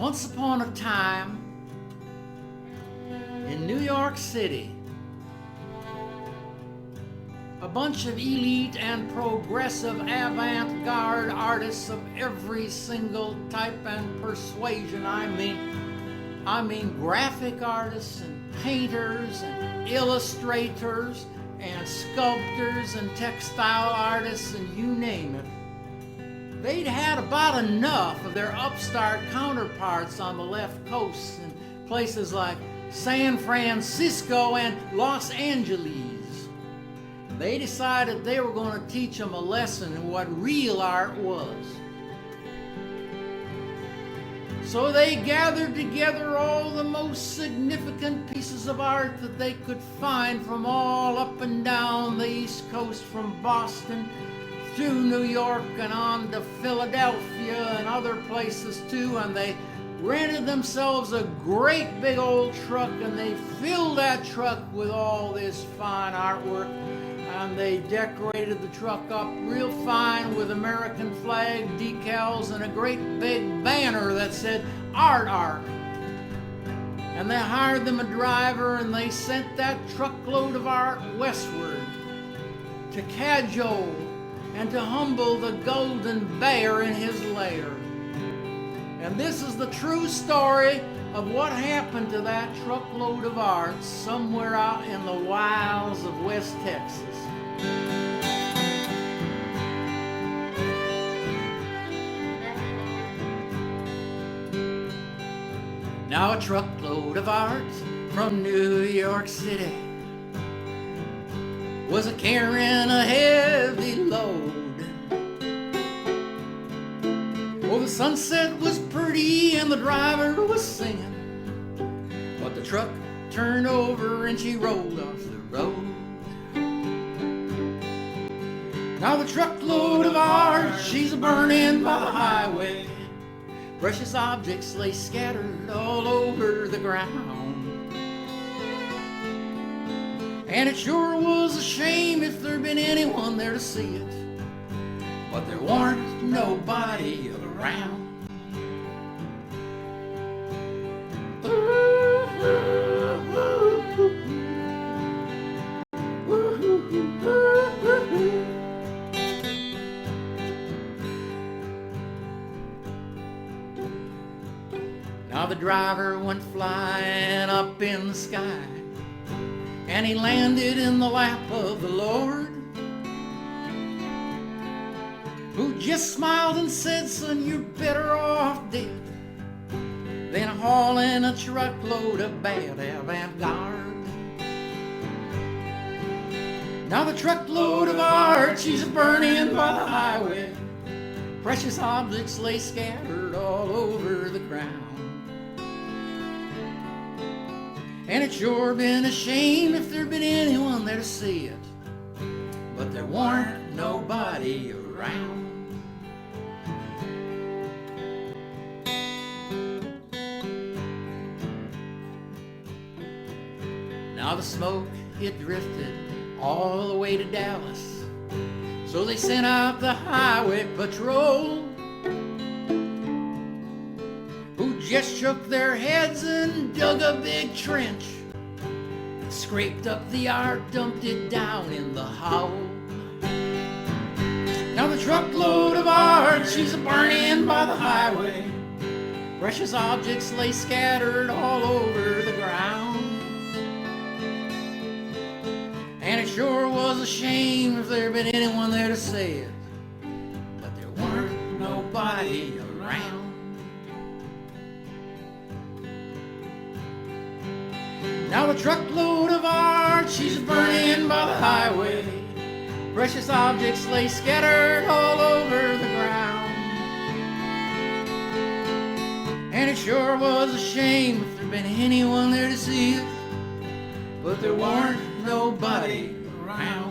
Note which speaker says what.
Speaker 1: Once upon a time in New York City, a bunch of elite and progressive avant-garde artists of every single type and persuasion. I mean graphic artists and painters and illustrators and sculptors and textile artists and you name it. They'd had about enough of their upstart counterparts on the left coast in places like San Francisco and Los Angeles. They decided they were going to teach them a lesson in what real art was. So they gathered together all the most significant pieces of art that they could find from all up and down the East Coast, from Boston through New York and on to Philadelphia and other places too, and they rented themselves a great big old truck and they filled that truck with all this fine artwork, and they decorated the truck up real fine with American flag decals and a great big banner that said Art Art. And they hired them a driver and they sent that truckload of art westward to cajole and to humble the golden bear in his lair. And this is the true story of what happened to that truckload of art somewhere out in the wilds of West Texas. Now a truckload of art from New York City was a carrying a heavy load. Well, the sunset was pretty and the driver was singing, but the truck turned over and she rolled off the road. Now the truckload of art, she's burning by the highway. Precious objects lay scattered all over the ground. And it sure was a shame if there'd been anyone there to see it, but there weren't nobody around. Now the driver went flying up in the sky, and he landed in the lap of the Lord, who just smiled and said, "Son, you're better off dead than hauling a truckload of bad avant-garde." Now the truckload of art, she's burning by the highway. Precious objects lay scattered all over the ground. And it's sure been a shame if there'd been anyone there to see it, but there weren't nobody around. Now the smoke, it drifted all the way to Dallas, so they sent out the highway patrol, who just shook their heads and dug a big trench, scraped up the art, dumped it down in the hole. Now the truckload of art, she's burning by the highway. Precious objects lay scattered all over the ground. And it sure was a shame if there'd been anyone there to see it, but there weren't nobody around. Now the truckload of art, she's burning by the highway. Precious objects lay scattered all over the ground. And it sure was a shame if there'd been anyone there to see it, but there weren't nobody around.